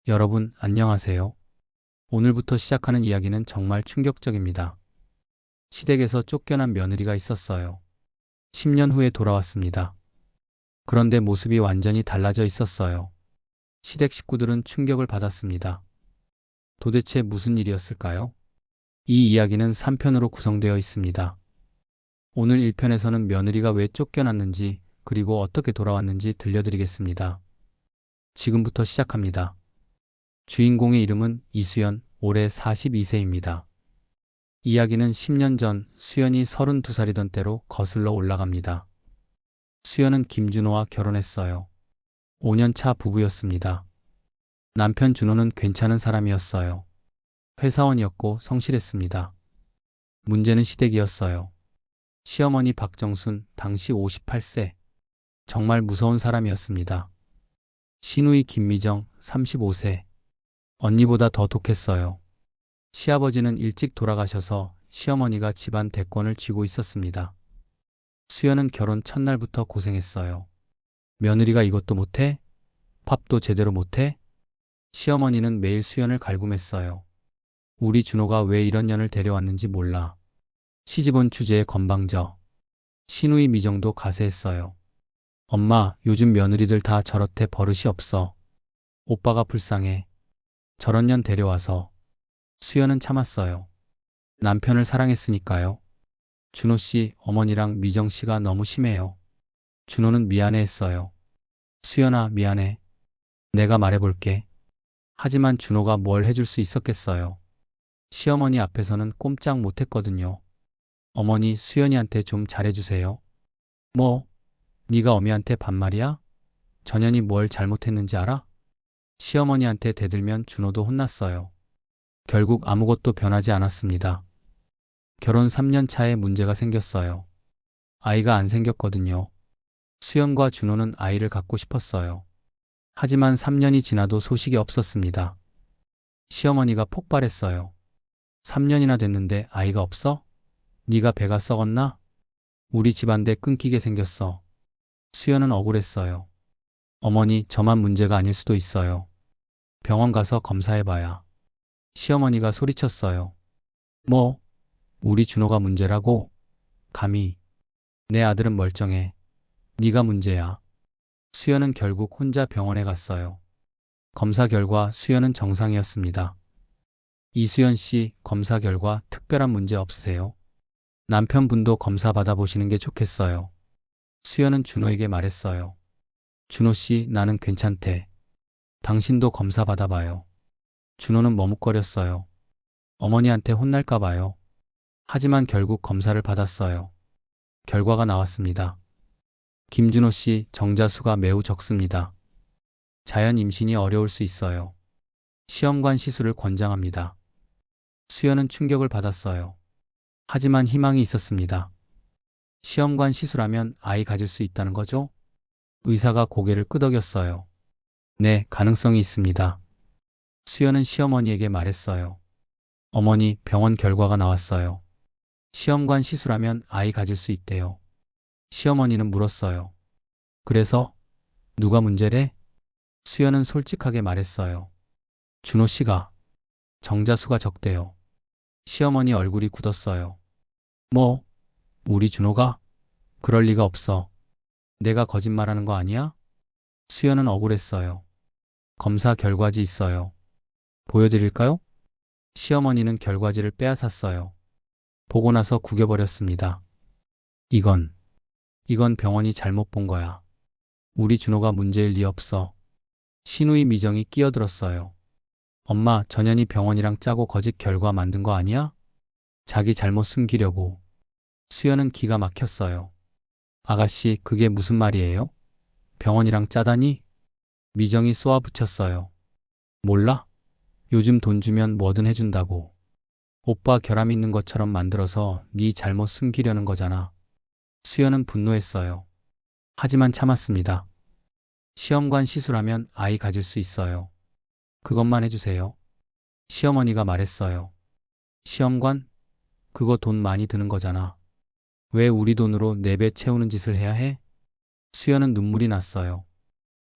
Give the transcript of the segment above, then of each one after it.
여러분, 안녕하세요. 오늘부터 시작하는 이야기는 정말 충격적입니다. 시댁에서 쫓겨난 며느리가 있었어요. 10년 후에 돌아왔습니다. 그런데 모습이 완전히 달라져 있었어요. 시댁 식구들은 충격을 받았습니다. 도대체 무슨 일이었을까요? 이 이야기는 3편으로 구성되어 있습니다. 오늘 1편에서는 며느리가 왜 쫓겨났는지 그리고 어떻게 돌아왔는지 들려드리겠습니다. 지금부터 시작합니다. 주인공의 이름은 이수연, 올해 42세입니다. 이야기는 10년 전 수연이 32살이던 때로 거슬러 올라갑니다. 수연은 김준호와 결혼했어요. 5년 차 부부였습니다. 남편 준호는 괜찮은 사람이었어요. 회사원이었고 성실했습니다. 문제는 시댁이었어요. 시어머니 박정순, 당시 58세. 정말 무서운 사람이었습니다. 시누이 김미정, 35세. 언니보다 더 독했어요. 시아버지는 일찍 돌아가셔서 시어머니가 집안 대권을 쥐고 있었습니다. 수연은 결혼 첫날부터 고생했어요. 며느리가 이것도 못해? 밥도 제대로 못해? 시어머니는 매일 수연을 갈굼했어요. 우리 준호가 왜 이런 년을 데려왔는지 몰라. 시집온 주제에 건방져. 시누이 미정도 가세했어요. 엄마, 요즘 며느리들 다 저렇대. 버릇이 없어. 오빠가 불쌍해. 저런 년 데려와서. 수연은 참았어요. 남편을 사랑했으니까요. 준호 씨, 어머니랑 미정 씨가 너무 심해요. 준호는 미안해했어요. 수연아, 미안해. 내가 말해볼게. 하지만 준호가 뭘 해줄 수 있었겠어요. 시어머니 앞에서는 꼼짝 못했거든요. 어머니, 수연이한테 좀 잘해주세요. 뭐? 네가 어미한테 반말이야? 전현이 뭘 잘못했는지 알아? 시어머니한테 대들면 준호도 혼났어요. 결국 아무것도 변하지 않았습니다. 결혼 3년 차에 문제가 생겼어요. 아이가 안 생겼거든요. 수연과 준호는 아이를 갖고 싶었어요. 하지만 3년이 지나도 소식이 없었습니다. 시어머니가 폭발했어요. 3년이나 됐는데 아이가 없어? 네가 배가 썩었나? 우리 집안대 끊기게 생겼어. 수연은 억울했어요. 어머니, 저만 문제가 아닐 수도 있어요. 병원 가서 검사해봐야. 시어머니가 소리쳤어요. 뭐? 우리 준호가 문제라고? 감히. 내 아들은 멀쩡해. 네가 문제야. 수연은 결국 혼자 병원에 갔어요. 검사 결과 수연은 정상이었습니다. 이수연 씨, 검사 결과 특별한 문제 없으세요? 남편분도 검사 받아보시는 게 좋겠어요. 수연은 준호에게 말했어요. 준호 씨, 나는 괜찮대. 당신도 검사 받아봐요. 준호는 머뭇거렸어요. 어머니한테 혼날까 봐요. 하지만 결국 검사를 받았어요. 결과가 나왔습니다. 김준호 씨, 정자수가 매우 적습니다. 자연 임신이 어려울 수 있어요. 시험관 시술을 권장합니다. 수연은 충격을 받았어요. 하지만 희망이 있었습니다. 시험관 시술하면 아이 가질 수 있다는 거죠? 의사가 고개를 끄덕였어요. 네, 가능성이 있습니다. 수연은 시어머니에게 말했어요. 어머니, 병원 결과가 나왔어요. 시험관 시술하면 아이 가질 수 있대요. 시어머니는 물었어요. 그래서 누가 문제래? 수연은 솔직하게 말했어요. 준호 씨가. 정자수가 적대요. 시어머니 얼굴이 굳었어요. 뭐? 우리 준호가? 그럴 리가 없어. 내가 거짓말하는 거 아니야? 수연은 억울했어요. 검사 결과지 있어요. 보여드릴까요? 시어머니는 결과지를 빼앗았어요. 보고 나서 구겨버렸습니다. 이건 병원이 잘못 본 거야. 우리 준호가 문제일 리 없어. 시누이 미정이 끼어들었어요. 엄마, 전현이 병원이랑 짜고 거짓 결과 만든 거 아니야? 자기 잘못 숨기려고. 수연은 기가 막혔어요. 아가씨, 그게 무슨 말이에요? 병원이랑 짜다니? 미정이 쏘아붙였어요. 몰라? 요즘 돈 주면 뭐든 해준다고. 오빠 결함 있는 것처럼 만들어서 네 잘못 숨기려는 거잖아. 수연은 분노했어요. 하지만 참았습니다. 시험관 시술하면 아이 가질 수 있어요. 그것만 해주세요. 시어머니가 말했어요. 시험관? 그거 돈 많이 드는 거잖아. 왜 우리 돈으로 4배 채우는 짓을 해야 해? 수연은 눈물이 났어요.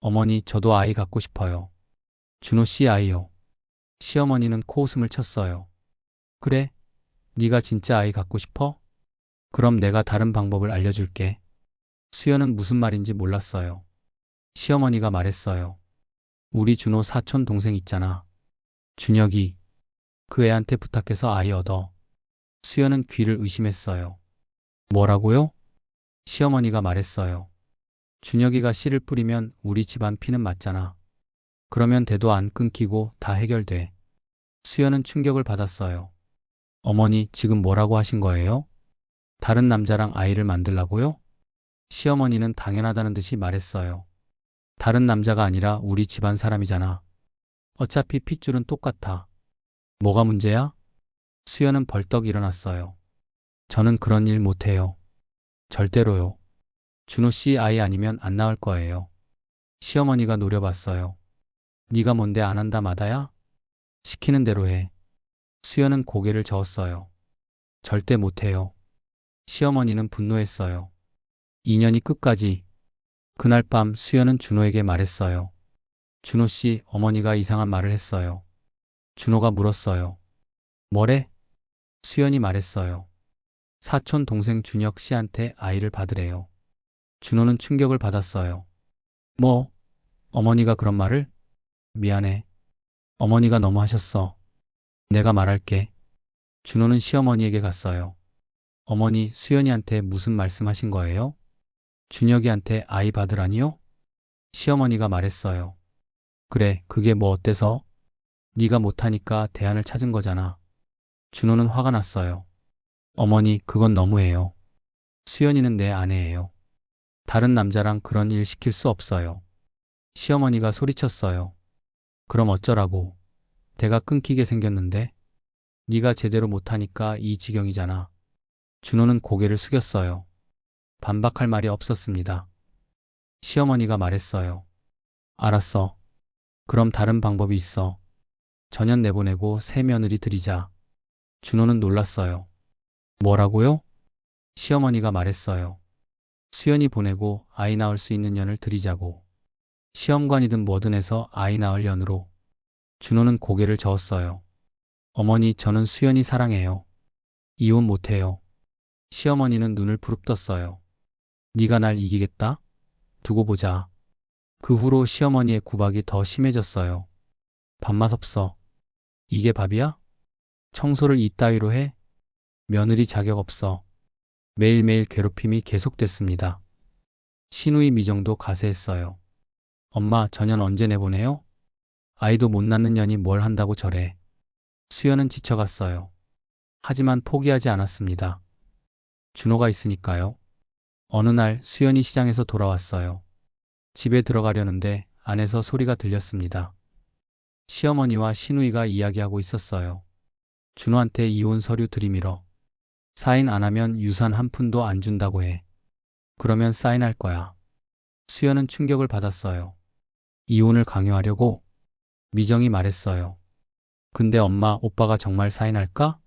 어머니, 저도 아이 갖고 싶어요. 준호 씨 아이요. 시어머니는 코웃음을 쳤어요. 그래? 네가 진짜 아이 갖고 싶어? 그럼 내가 다른 방법을 알려줄게. 수연은 무슨 말인지 몰랐어요. 시어머니가 말했어요. 우리 준호 사촌 동생 있잖아. 준혁이. 그 애한테 부탁해서 아이 얻어. 수연은 귀를 의심했어요. 뭐라고요? 시어머니가 말했어요. 준혁이가 씨를 뿌리면 우리 집안 피는 맞잖아. 그러면 대도 안 끊기고 다 해결돼. 수연은 충격을 받았어요. 어머니, 지금 뭐라고 하신 거예요? 다른 남자랑 아이를 만들라고요? 시어머니는 당연하다는 듯이 말했어요. 다른 남자가 아니라 우리 집안 사람이잖아. 어차피 핏줄은 똑같아. 뭐가 문제야? 수연은 벌떡 일어났어요. 저는 그런 일 못해요. 절대로요. 준호 씨 아이 아니면 안 낳을 거예요. 시어머니가 노려봤어요. 네가 뭔데 안 한다 마다야? 시키는 대로 해. 수연은 고개를 저었어요. 절대 못해요. 시어머니는 분노했어요. 2년이 끝까지. 그날 밤 수연은 준호에게 말했어요. 준호 씨, 어머니가 이상한 말을 했어요. 준호가 물었어요. 뭐래? 수연이 말했어요. 사촌 동생 준혁 씨한테 아이를 받으래요. 준호는 충격을 받았어요. 뭐? 어머니가 그런 말을? 미안해. 어머니가 너무 하셨어. 내가 말할게. 준호는 시어머니에게 갔어요. 어머니, 수연이한테 무슨 말씀하신 거예요? 준혁이한테 아이 받으라니요? 시어머니가 말했어요. 그래, 그게 뭐 어때서? 네가 못하니까 대안을 찾은 거잖아. 준호는 화가 났어요. 어머니, 그건 너무해요. 수연이는 내 아내예요. 다른 남자랑 그런 일 시킬 수 없어요. 시어머니가 소리쳤어요. 그럼 어쩌라고. 대가 끊기게 생겼는데? 네가 제대로 못하니까 이 지경이잖아. 준호는 고개를 숙였어요. 반박할 말이 없었습니다. 시어머니가 말했어요. 알았어. 그럼 다른 방법이 있어. 전현 내보내고 새 며느리 들이자. 준호는 놀랐어요. 뭐라고요? 시어머니가 말했어요. 수연이 보내고 아이 낳을 수 있는 년을 들이자고. 시험관이든 뭐든 해서 아이 낳을 년으로. 준호는 고개를 저었어요. 어머니, 저는 수연이 사랑해요. 이혼 못해요. 시어머니는 눈을 부릅떴어요. 네가 날 이기겠다? 두고 보자. 그 후로 시어머니의 구박이 더 심해졌어요. 밥맛 없어. 이게 밥이야? 청소를 이따위로 해? 며느리 자격 없어. 매일매일 괴롭힘이 계속됐습니다. 시누이 미정도 가세했어요. 엄마, 전현 언제 내보내요? 아이도 못 낳는 년이 뭘 한다고 저래. 수연은 지쳐갔어요. 하지만 포기하지 않았습니다. 준호가 있으니까요. 어느 날 수연이 시장에서 돌아왔어요. 집에 들어가려는데 안에서 소리가 들렸습니다. 시어머니와 시누이가 이야기하고 있었어요. 준호한테 이혼 서류 들이밀어. 사인 안 하면 유산 한 푼도 안 준다고 해. 그러면 사인할 거야. 수연은 충격을 받았어요. 이혼을 강요하려고? 미정이 말했어요. 근데 엄마, 오빠가 정말 사인할까?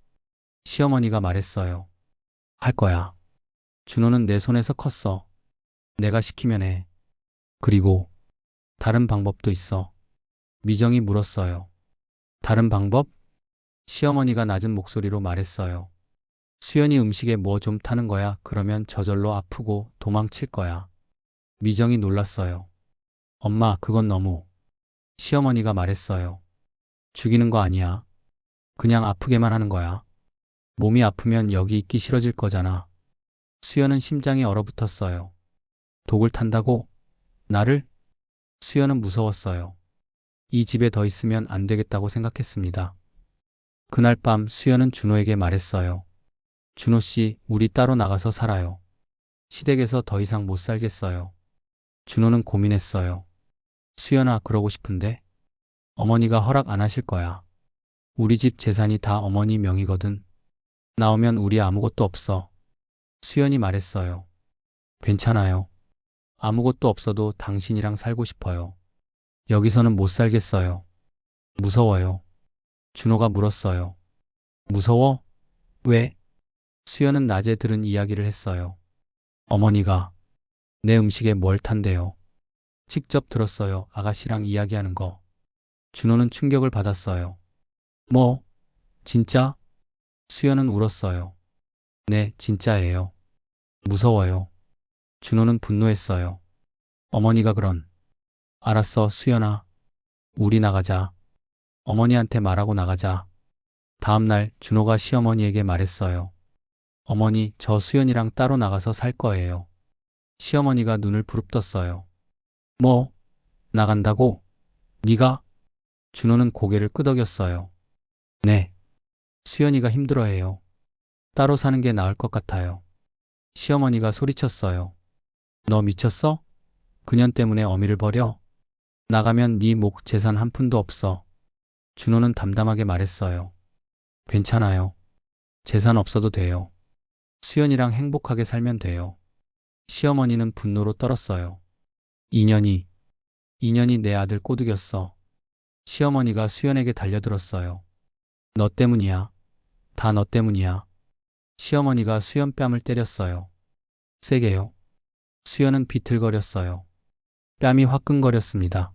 시어머니가 말했어요. 할 거야. 준호는 내 손에서 컸어. 내가 시키면 해. 그리고 다른 방법도 있어. 미정이 물었어요. 다른 방법? 시어머니가 낮은 목소리로 말했어요. 수연이 음식에 뭐 좀 타는 거야. 그러면 저절로 아프고 도망칠 거야. 미정이 놀랐어요. 엄마, 그건 너무. 시어머니가 말했어요. 죽이는 거 아니야. 그냥 아프게만 하는 거야. 몸이 아프면 여기 있기 싫어질 거잖아. 수연은 심장이 얼어붙었어요. 독을 탄다고? 나를? 수연은 무서웠어요. 이 집에 더 있으면 안 되겠다고 생각했습니다. 그날 밤 수연은 준호에게 말했어요. 준호 씨, 우리 따로 나가서 살아요. 시댁에서 더 이상 못 살겠어요. 준호는 고민했어요. 수연아, 그러고 싶은데 어머니가 허락 안 하실 거야. 우리 집 재산이 다 어머니 명의거든. 나오면 우리 아무것도 없어. 수연이 말했어요. 괜찮아요. 아무것도 없어도 당신이랑 살고 싶어요. 여기서는 못 살겠어요. 무서워요. 준호가 물었어요. 무서워? 왜? 수연은 낮에 들은 이야기를 했어요. 어머니가 내 음식에 뭘 탄대요. 직접 들었어요. 아가씨랑 이야기하는 거. 준호는 충격을 받았어요. 뭐, 진짜? 수연은 울었어요. 네, 진짜예요. 무서워요. 준호는 분노했어요. 어머니가 그런. 알았어, 수연아. 우리 나가자. 어머니한테 말하고 나가자. 다음 날 준호가 시어머니에게 말했어요. 어머니, 저 수연이랑 따로 나가서 살 거예요. 시어머니가 눈을 부릅떴어요. 뭐? 나간다고? 네가? 준호는 고개를 끄덕였어요. 네. 수연이가 힘들어해요. 따로 사는 게 나을 것 같아요. 시어머니가 소리쳤어요. 너 미쳤어? 그년 때문에 어미를 버려? 나가면 네 목 재산 한 푼도 없어. 준호는 담담하게 말했어요. 괜찮아요. 재산 없어도 돼요. 수연이랑 행복하게 살면 돼요. 시어머니는 분노로 떨었어요. 인연이 내 아들 꼬드겼어. 시어머니가 수연에게 달려들었어요. 너 때문이야. 다 너 때문이야. 시어머니가 수연 뺨을 때렸어요. 세게요. 수연은 비틀거렸어요. 뺨이 화끈거렸습니다.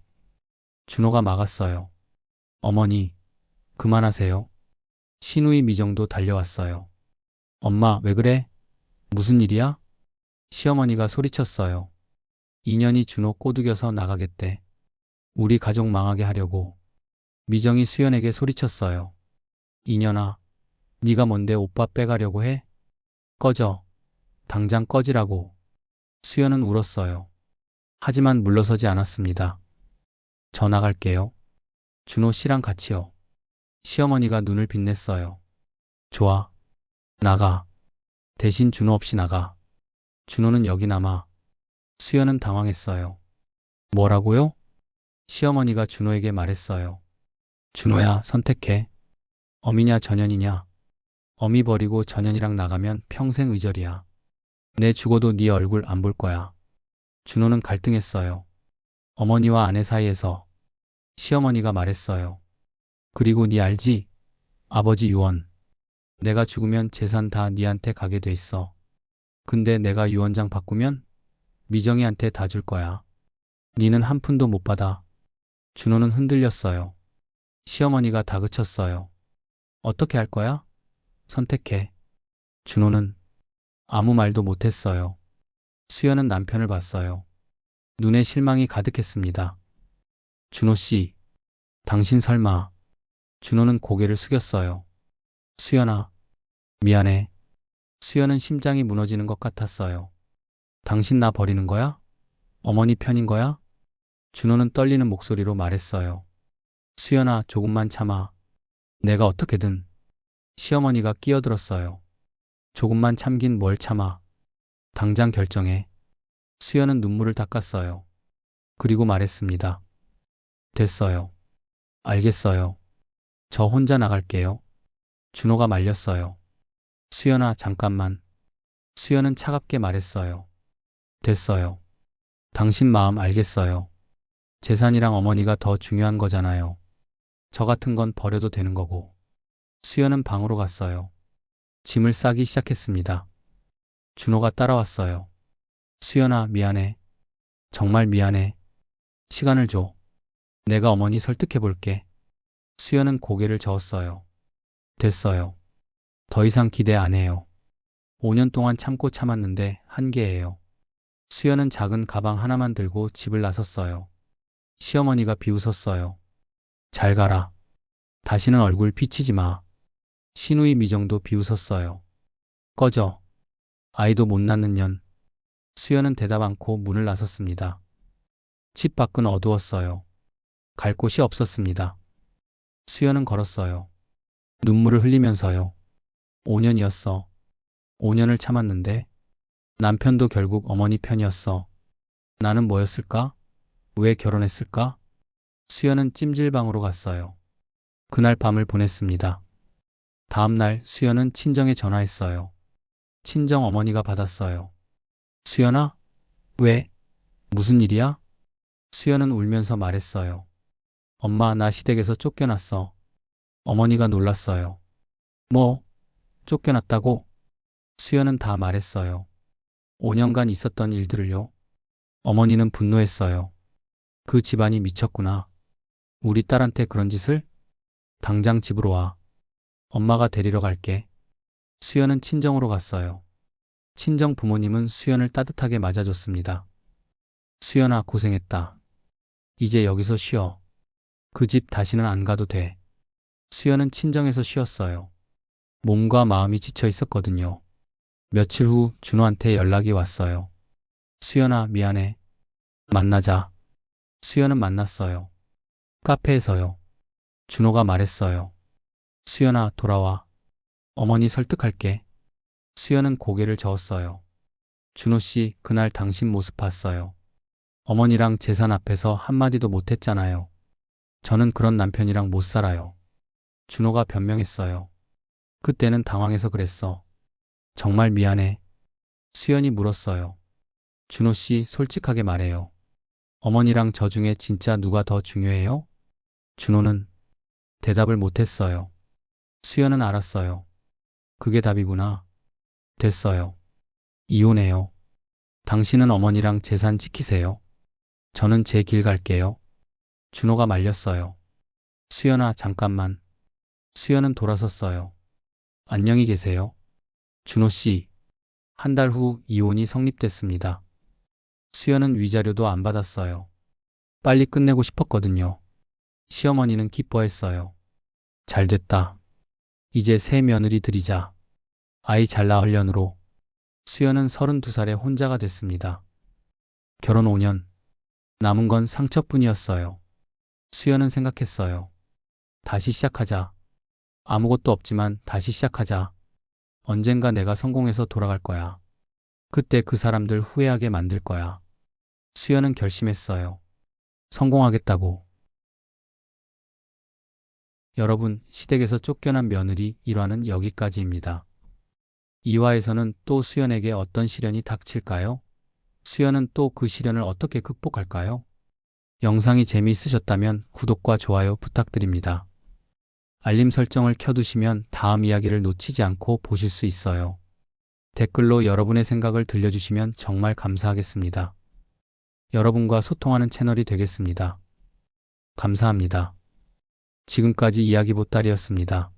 준호가 막았어요. 어머니, 그만하세요. 신우이 미정도 달려왔어요. 엄마, 왜 그래? 무슨 일이야? 시어머니가 소리쳤어요. 인연이 준호 꼬드겨서 나가겠대. 우리 가족 망하게 하려고. 미정이 수연에게 소리쳤어요. 인연아, 네가 뭔데 오빠 빼가려고 해? 꺼져. 당장 꺼지라고. 수연은 울었어요. 하지만 물러서지 않았습니다. 저 나갈게요. 준호 씨랑 같이요. 시어머니가 눈을 빛냈어요. 좋아. 나가. 대신 준호 없이 나가. 준호는 여기 남아. 수연은 당황했어요. 뭐라고요? 시어머니가 준호에게 말했어요. 준호야, 선택해. 어미냐 전현이냐. 어미 버리고 전현이랑 나가면 평생 의절이야. 내 죽어도 네 얼굴 안 볼 거야. 준호는 갈등했어요. 어머니와 아내 사이에서. 시어머니가 말했어요. 그리고 네 알지? 아버지 유언. 내가 죽으면 재산 다 네한테 가게 돼 있어. 근데 내가 유언장 바꾸면 미정이한테 다 줄 거야. 니는 한 푼도 못 받아. 준호는 흔들렸어요. 시어머니가 다그쳤어요. 어떻게 할 거야? 선택해. 준호는 아무 말도 못했어요. 수연은 남편을 봤어요. 눈에 실망이 가득했습니다. 준호 씨, 당신 설마. 준호는 고개를 숙였어요. 수연아, 미안해. 수연은 심장이 무너지는 것 같았어요. 당신 나 버리는 거야? 어머니 편인 거야? 준호는 떨리는 목소리로 말했어요. 수연아, 조금만 참아. 내가 어떻게든. 시어머니가 끼어들었어요. 조금만 참긴 뭘 참아. 당장 결정해. 수연은 눈물을 닦았어요. 그리고 말했습니다. 됐어요. 알겠어요. 저 혼자 나갈게요. 준호가 말렸어요. 수연아, 잠깐만. 수연은 차갑게 말했어요. 됐어요. 당신 마음 알겠어요. 재산이랑 어머니가 더 중요한 거잖아요. 저 같은 건 버려도 되는 거고. 수연은 방으로 갔어요. 짐을 싸기 시작했습니다. 준호가 따라왔어요. 수연아, 미안해. 정말 미안해. 시간을 줘. 내가 어머니 설득해 볼게. 수연은 고개를 저었어요. 됐어요. 더 이상 기대 안 해요. 5년 동안 참고 참았는데 한계예요. 수연은 작은 가방 하나만 들고 집을 나섰어요. 시어머니가 비웃었어요. 잘 가라. 다시는 얼굴 비치지 마. 신우이 미정도 비웃었어요. 꺼져. 아이도 못 낳는 년. 수연은 대답 않고 문을 나섰습니다. 집 밖은 어두웠어요. 갈 곳이 없었습니다. 수연은 걸었어요. 눈물을 흘리면서요. 5년이었어. 5년을 참았는데 남편도 결국 어머니 편이었어. 나는 뭐였을까? 왜 결혼했을까? 수연은 찜질방으로 갔어요. 그날 밤을 보냈습니다. 다음 날 수연은 친정에 전화했어요. 친정 어머니가 받았어요. 수연아? 왜? 무슨 일이야? 수연은 울면서 말했어요. 엄마, 나 시댁에서 쫓겨났어. 어머니가 놀랐어요. 뭐? 쫓겨났다고? 수연은 다 말했어요. 5년간 있었던 일들을요. 어머니는 분노했어요. 그 집안이 미쳤구나. 우리 딸한테 그런 짓을? 당장 집으로 와. 엄마가 데리러 갈게. 수연은 친정으로 갔어요. 친정 부모님은 수연을 따뜻하게 맞아줬습니다. 수연아, 고생했다. 이제 여기서 쉬어. 그 집 다시는 안 가도 돼. 수연은 친정에서 쉬었어요. 몸과 마음이 지쳐 있었거든요. 며칠 후 준호한테 연락이 왔어요. 수연아, 미안해. 만나자. 수연은 만났어요. 카페에서요. 준호가 말했어요. 수연아, 돌아와. 어머니 설득할게. 수연은 고개를 저었어요. 준호 씨, 그날 당신 모습 봤어요. 어머니랑 재산 앞에서 한마디도 못했잖아요. 저는 그런 남편이랑 못 살아요. 준호가 변명했어요. 그때는 당황해서 그랬어. 정말 미안해. 수연이 물었어요. 준호 씨, 솔직하게 말해요. 어머니랑 저 중에 진짜 누가 더 중요해요? 준호는 대답을 못했어요. 수연은 알았어요. 그게 답이구나. 됐어요. 이혼해요. 당신은 어머니랑 재산 지키세요. 저는 제 길 갈게요. 준호가 말렸어요. 수연아, 잠깐만. 수연은 돌아섰어요. 안녕히 계세요. 준호 씨. 한 달 후 이혼이 성립됐습니다. 수연은 위자료도 안 받았어요. 빨리 끝내고 싶었거든요. 시어머니는 기뻐했어요. 잘 됐다. 이제 새 며느리 들이자. 아이 잘 낳으려느로. 수연은 32살에 혼자가 됐습니다. 결혼 5년. 남은 건 상처뿐이었어요. 수연은 생각했어요. 다시 시작하자. 아무것도 없지만 다시 시작하자. 언젠가 내가 성공해서 돌아갈 거야. 그때 그 사람들 후회하게 만들 거야. 수연은 결심했어요. 성공하겠다고. 여러분, 시댁에서 쫓겨난 며느리 1화는 여기까지입니다. 2화에서는 또 수연에게 어떤 시련이 닥칠까요? 수연은 또 그 시련을 어떻게 극복할까요? 영상이 재미있으셨다면 구독과 좋아요 부탁드립니다. 알림 설정을 켜두시면 다음 이야기를 놓치지 않고 보실 수 있어요. 댓글로 여러분의 생각을 들려주시면 정말 감사하겠습니다. 여러분과 소통하는 채널이 되겠습니다. 감사합니다. 지금까지 이야기 보따리였습니다.